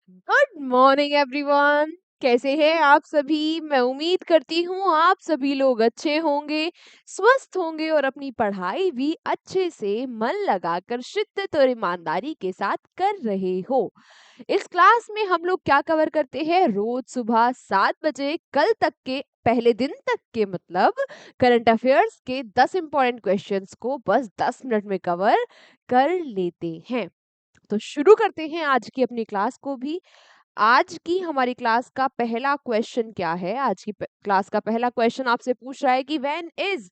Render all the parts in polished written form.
Good morning everyone. कैसे हैं आप सभी? मैं उम्मीद करती हूँ आप सभी लोग अच्छे होंगे, स्वस्थ होंगे और अपनी पढ़ाई भी अच्छे से मन लगाकर शिद्दत और ईमानदारी के साथ कर रहे हो। इस क्लास में हम लोग क्या कवर करते हैं? रोज सुबह 7 बजे कल तक के पहले दिन तक के मतलब करंट अफेयर्स के 10 इंपॉर्टेंट क्वेश्चंस को बस 10 मिनट में कवर कर लेते हैं। तो शुरू करते हैं आज की अपनी क्लास को भी। आज की हमारी क्लास का पहला क्वेश्चन क्या है? आज की क्लास का पहला क्वेश्चन आपसे पूछ रहा है कि when is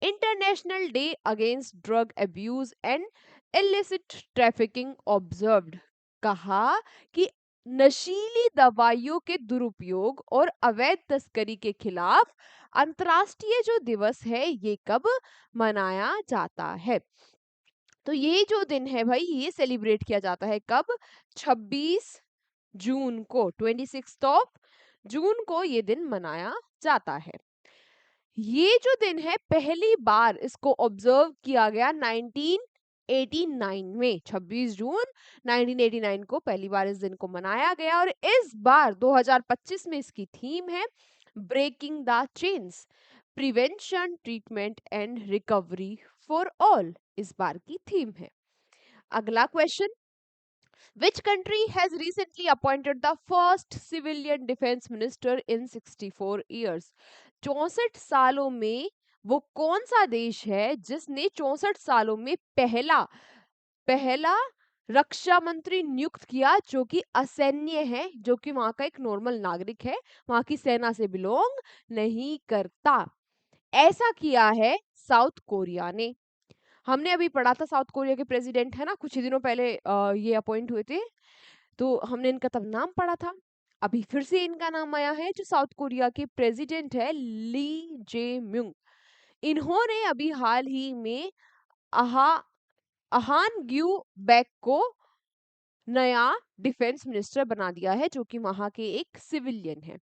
international day against drug abuse and illicit trafficking observed. कहा कि नशीली दवाइयों के दुरुपयोग और अवैध तस्करी के खिलाफ अंतर्राष्ट्रीय जो दिवस है ये कब मनाया जाता है? तो ये जो दिन है भाई ये सेलिब्रेट किया जाता है कब? 26 जून को, 26 ऑफ जून को ये दिन मनाया जाता है। ये जो दिन है पहली बार इसको ऑब्जर्व किया गया 1989 में। 26 जून 1989 को पहली बार इस दिन को मनाया गया और इस बार 2025 में इसकी थीम है breaking the chains, prevention, treatment and recovery for all. इस बार की थीम है। अगला question, which country has recently appointed the first civilian defense minister in 64 years? 64 सालों में वो कौन सा देश है जिसने 64 सालों में पहला पहला रक्षा मंत्री नियुक्त किया जो कि असैन्य है, जो कि वहां का एक नॉर्मल नागरिक है, वहां की सेना से बिलोंग नहीं करता। ऐसा किया है साउथ कोरिया ने। हमने अभी पढ़ा था साउथ कोरिया के प्रेसिडेंट है ना, कुछ ही दिनों पहले ये अपॉइंट हुए थे, तो हमने इनका तब नाम पढ़ा था। अभी फिर से इनका नाम आया है। जो साउथ कोरिया के प्रेसिडेंट है ली जे म्यूंग, इन्होंने अभी हाल ही में अहा अहान ग्यू बैक को नया डिफेंस मिनिस्टर बना दिया है, जो कि वहां के एक सिविलियन है।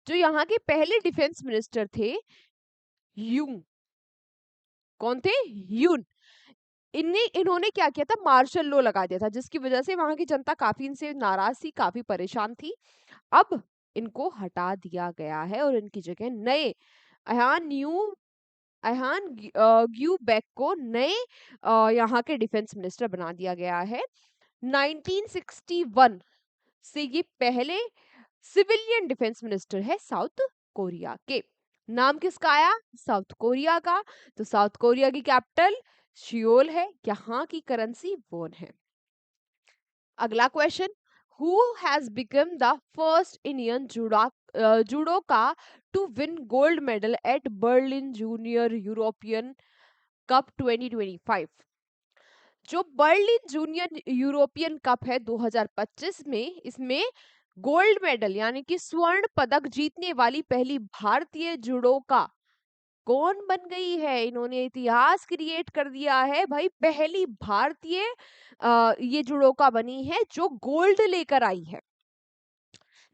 जो यहाँ के पहले डिफेंस मिनिस्टर थे यूं, कौन थे? यून। इन्होंने क्या किया था? मार्शल लॉ लगा दिया था, जिसकी वजह से वहां की जनता काफी इनसे नाराज थी, काफी परेशान थी। अब इनको हटा दिया गया है और इनकी जगह नए अहान न्यू अहान ग्यू बैक को नए यहाँ के डिफेंस मिनिस्टर बना दिया गया है। 1961 से ये पहले सिविलियन डिफेंस मिनिस्टर है साउथ कोरिया के। नाम किसका आया? साउथ कोरिया का। तो साउथ कोरिया की कैपिटल सियोल है, यहाँ की करेंसी वॉन है। अगला question, who has become the first Indian judoka to win gold medal at Berlin junior European cup 2025? जो बर्लिन जूनियर यूरोपियन कप है 2025 में, इसमें गोल्ड मेडल यानी कि स्वर्ण पदक जीतने वाली पहली भारतीय जुडोका कौन बन गई है? इन्होंने इतिहास क्रिएट कर दिया है भाई। पहली भारतीय ये जुडोका बनी है जो गोल्ड लेकर आई है।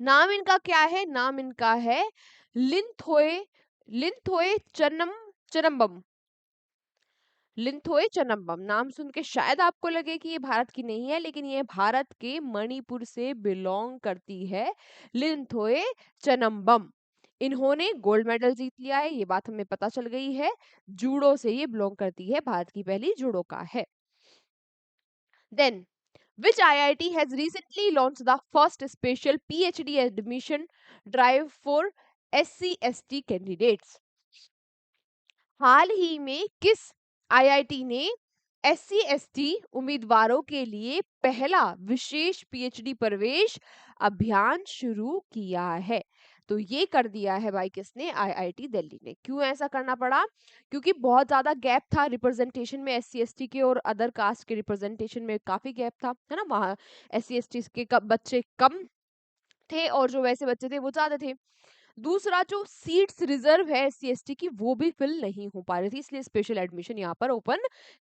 नाम इनका क्या है? नाम इनका है लिनथोए लिनथोए चनम्बम। लिनथोए चनम्बम नाम सुन के शायद आपको लगे कि ये भारत की नहीं है, लेकिन ये भारत के मणिपुर से बिलोंग करती है। लिनथोए चनम्बम, इन्होंने गोल्ड मेडल जीत लिया है, ये बात हमें पता चल गई है। जूडो से ये बिलोंग करती है, भारत की पहली जुडोका है। Then which IIT has recently launched the first special PhD admission drive for SC/ST candidates? हाल ही में किस आईआईटी ने SC/ST उम्मीदवारों के लिए पहला विशेष पीएचडी प्रवेश अभियान शुरू किया है? तो ये कर दिया है भाई किसने? आईआईटी दिल्ली ने। क्यों ऐसा करना पड़ा? क्योंकि बहुत ज्यादा गैप था रिप्रेजेंटेशन में, SC/ST के और अदर कास्ट के रिप्रेजेंटेशन में काफी गैप था, है ना। वहाँ SC/ST के बच्चे कम थे और जो वैसे बच्चे थे वो ज्यादा थे। दूसरा, जो सीट्स रिजर्व है SC/ST की वो भी फिल नहीं हो पा रही थी, इसलिए स्पेशल एडमिशन यहाँ पर ओपन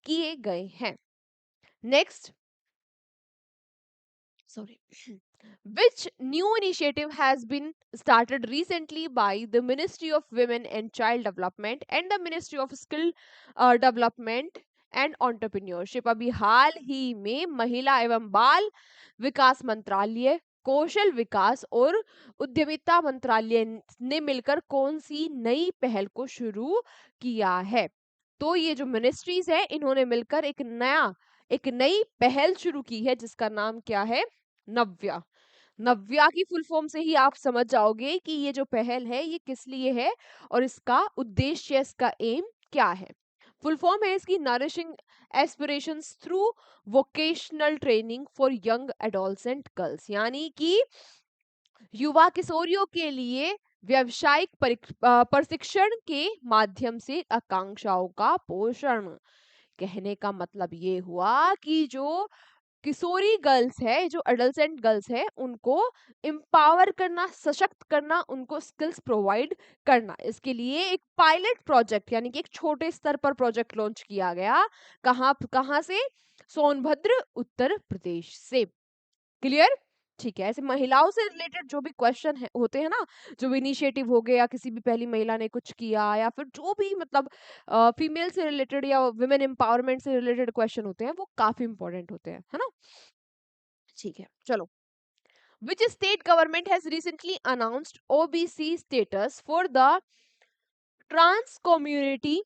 किए गए हैं। Next, sorry, which new initiative has been started recently by the Ministry of Women and Child Development and the Ministry of Skill Development and entrepreneurship? अभी हाल ही में महिला एवं बाल विकास मंत्रालय कौशल विकास और उद्यमिता मंत्रालय ने मिलकर कौन सी नई पहल को शुरू किया है? तो ये जो मिनिस्ट्रीज है इन्होंने मिलकर एक नई पहल शुरू की है जिसका नाम क्या है? नव्या। नव्या की फुल फॉर्म से ही आप समझ जाओगे कि ये जो पहल है ये किस लिए है और इसका उद्देश्य, इसका एम क्या है। फुल फॉर्म है इसकी nourishing aspirations through vocational training for young adolescent girls, यानी कि युवा किशोरियों के लिए व्यावसायिक प्रशिक्षण के माध्यम से आकांक्षाओं का पोषण। कहने का मतलब ये हुआ कि जो किशोरी गर्ल्स है, जो एडोलसेंट गर्ल्स है, उनको एम्पावर करना, सशक्त करना, उनको स्किल्स प्रोवाइड करना। इसके लिए एक पायलट प्रोजेक्ट यानी कि एक छोटे स्तर पर प्रोजेक्ट लॉन्च किया गया। कहाँ कहाँ से? सोनभद्र, उत्तर प्रदेश से। क्लियर? ठीक है। ऐसे महिलाओं से रिलेटेड जो भी क्वेश्चन है होते हैं ना, जो भी इनिशिएटिव हो गया या किसी भी पहली महिला ने कुछ किया या फिर जो भी मतलब फीमेल से रिलेटेड या वुमेन एम्पावरमेंट से रिलेटेड क्वेश्चन होते हैं वो काफी इंपॉर्टेंट होते हैं, है ना? ठीक है, चलो। Which state government has recently announced OBC status for the trans community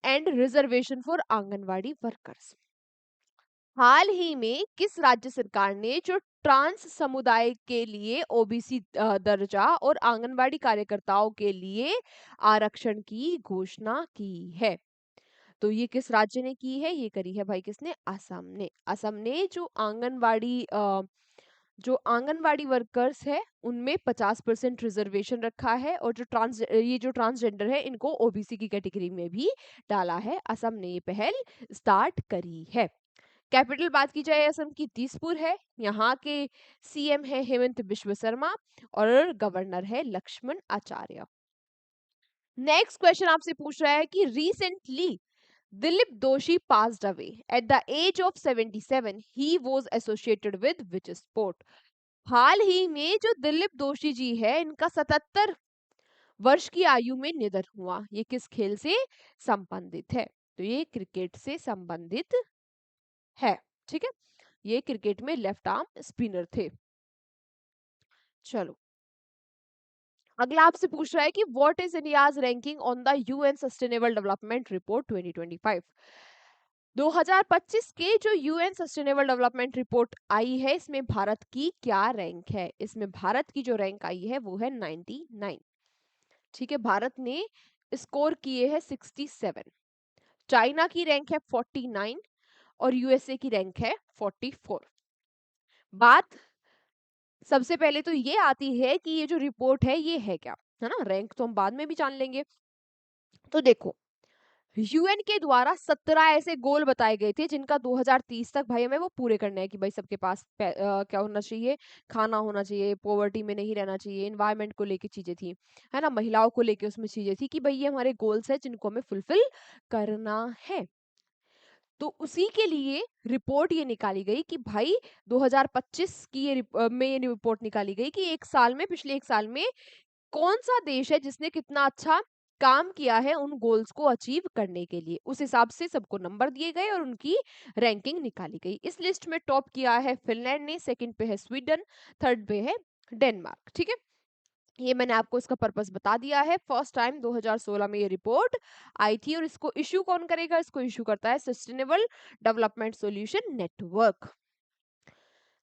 and reservation for anganwadi workers? हाल ही में किस राज्य सरकार ने जो ट्रांस समुदाय के लिए ओबीसी दर्जा और आंगनवाड़ी कार्यकर्ताओं के लिए आरक्षण की घोषणा की है? तो ये किस राज्य ने की है? ये करी है भाई किसने? असम ने। असम ने जो आंगनवाड़ी वर्कर्स है उनमें 50% रिजर्वेशन रखा है और ये जो ट्रांसजेंडर है इनको ओबीसी की कैटेगरी में भी डाला है। असम ने ये पहल स्टार्ट करी है। कैपिटल बात की जाए असम की, दिसपुर है। यहाँ के सीएम है हेमंत बिश्व शर्मा और गवर्नर है लक्ष्मण आचार्य। नेक्स्ट क्वेश्चन आपसे पूछ रहा है कि रिसेंटली दिलीप दोषी passed away at the age of 77. He was associated with which sport? हाल ही में जो दिलीप दोषी जी है इनका 77 वर्ष की आयु में निधन हुआ। ये किस खेल से संबंधित है? तो ये क्रिकेट से संबंधित है। ठीक है, ये क्रिकेट में लेफ्ट आर्म स्पिनर थे। चलो, अगला आपसे पूछ रहा है कि what is India's ranking on the UN sustainable development report 2025? 2025 के जो यूएन सस्टेनेबल डेवलपमेंट रिपोर्ट आई है इसमें भारत की क्या रैंक है? इसमें भारत की जो रैंक आई है वो है 99। ठीक है, भारत ने स्कोर किए हैं 67। चाइना की रैंक है 49 और यूएसए की रैंक है 44। बात सबसे पहले तो ये आती है कि ये जो रिपोर्ट है ये है क्या, है ना? रैंक तो हम बाद में भी जान लेंगे। तो देखो, यूएन के द्वारा 17 ऐसे गोल बताए गए थे जिनका 2030 तक भाई हमें वो पूरे करने हैं कि भाई सबके पास क्या होना चाहिए? खाना होना चाहिए, पॉवर्टी में नहीं रहना चाहिए, एनवायरनमेंट को लेके चीजें थी, है ना? महिलाओं को लेके उसमें चीजें थी कि भाई ये हमारे गोल्स है जिनको हमें फुलफिल करना है। तो उसी के लिए रिपोर्ट ये निकाली गई कि भाई 2025 की में ये रिपोर्ट निकाली गई कि पिछले एक साल में कौन सा देश है जिसने कितना अच्छा काम किया है उन गोल्स को अचीव करने के लिए। उस हिसाब से सबको नंबर दिए गए और उनकी रैंकिंग निकाली गई। इस लिस्ट में टॉप किया है फिनलैंड ने, सेकंड पे है स्वीडन, थर्ड पे है डेनमार्क। ठीक है, ये मैंने आपको इसका पर्पस बता दिया है। फर्स्ट टाइम 2016 में ये रिपोर्ट आई थी और इसको इश्यू कौन करेगा? इसको इश्यू करता है sustainable development solution network.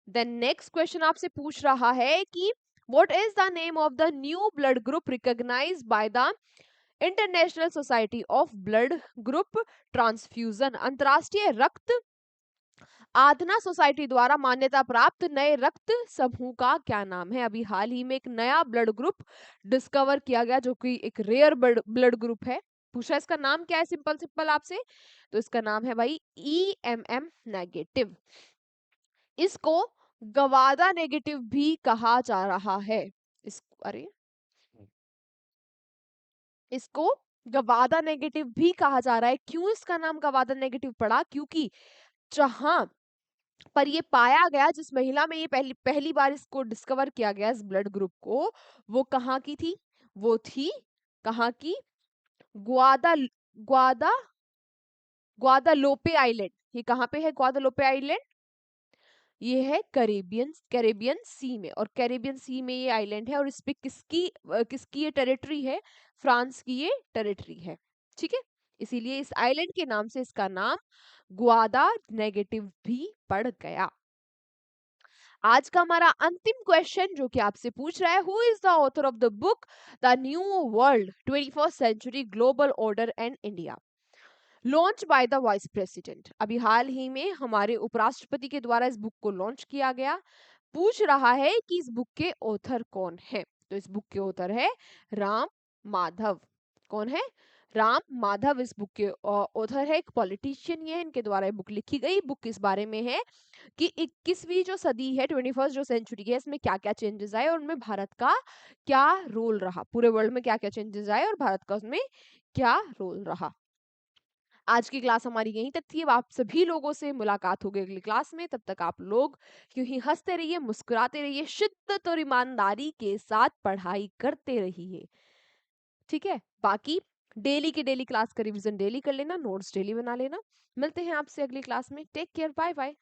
Then next question आपसे पूछ रहा है कि what is the name of the new blood group recognised by the international society of blood group transfusion? अंतरराष्ट्रीय रक्त आधना सोसाइटी द्वारा मान्यता प्राप्त नए रक्त समूह का क्या नाम है? अभी हाल ही में एक नया ब्लड ग्रुप डिस्कवर किया गया जो कि एक रेयर ब्लड ग्रुप है। पूछा इसका नाम क्या है? सिंपल सिंपल आपसे, तो इसका नाम है भाई EMM नेगेटिव। इसको गवादा नेगेटिव भी कहा जा रहा है। इसको गवादा नेगेटिव भी कहा जा रहा है। क्यों इसका नाम गवादा नेगेटिव पड़ा? क्योंकि जहां पर ये पाया गया, जिस महिला में ये पहली पहली बार इसको डिस्कवर किया गया इस ब्लड ग्रुप को, वो कहाँ की थी? वो थी कहाँ की? ग्वादा ग्वादा ग्वादालोपे आइलैंड। ये कहाँ पे है ग्वादालोपे आइलैंड? ये है कैरेबियन कैरेबियन सी में, और कैरेबियन सी में ये आइलैंड है, और इस पे किसकी ये टेरिटरी है? फ्रांस की ये टेरिटरी है। ठीक है, इसीलिए इस आइलैंड के नाम से इसका नाम ग्वादा नेगेटिव भी पड़ गया। आज का हमारा अंतिम क्वेश्चन जो कि आपसे पूछ रहा है, who is the author of the book the new world 21st century global order and India, launch by the vice president. अभी हाल ही में हमारे उपराष्ट्रपति के द्वारा इस बुक को लॉन्च किया गया। पूछ रहा है कि इस बुक के ऑथर कौन है? तो इस बुक के ऑथर है राम माधव। कौन है? राम माधव इस बुक के ऑथर है, एक पॉलिटिशियन ये है, इनके द्वारा ये बुक लिखी गई। बुक इस बारे में है कि 21वीं जो सदी है, 21st जो सेंचुरी है, इसमें क्या क्या चेंजेस आए और उनमें भारत का क्या रोल रहा, पूरे वर्ल्ड में क्या क्या चेंजेस आए और भारत का उसमें क्या रोल रहा। आज की क्लास हमारी यहीं तक थी। अब आप सभी लोगों से मुलाकात होगी अगली क्लास में। तब तक आप लोग यूं ही हंसते रहिए, मुस्कुराते रहिए, शिद्दत और ईमानदारी के साथ पढ़ाई करते रहिए। ठीक है, बाकी डेली की डेली क्लास का रिवीजन डेली कर लेना, नोट्स डेली बना लेना। मिलते हैं आपसे अगली क्लास में। Take care, bye bye.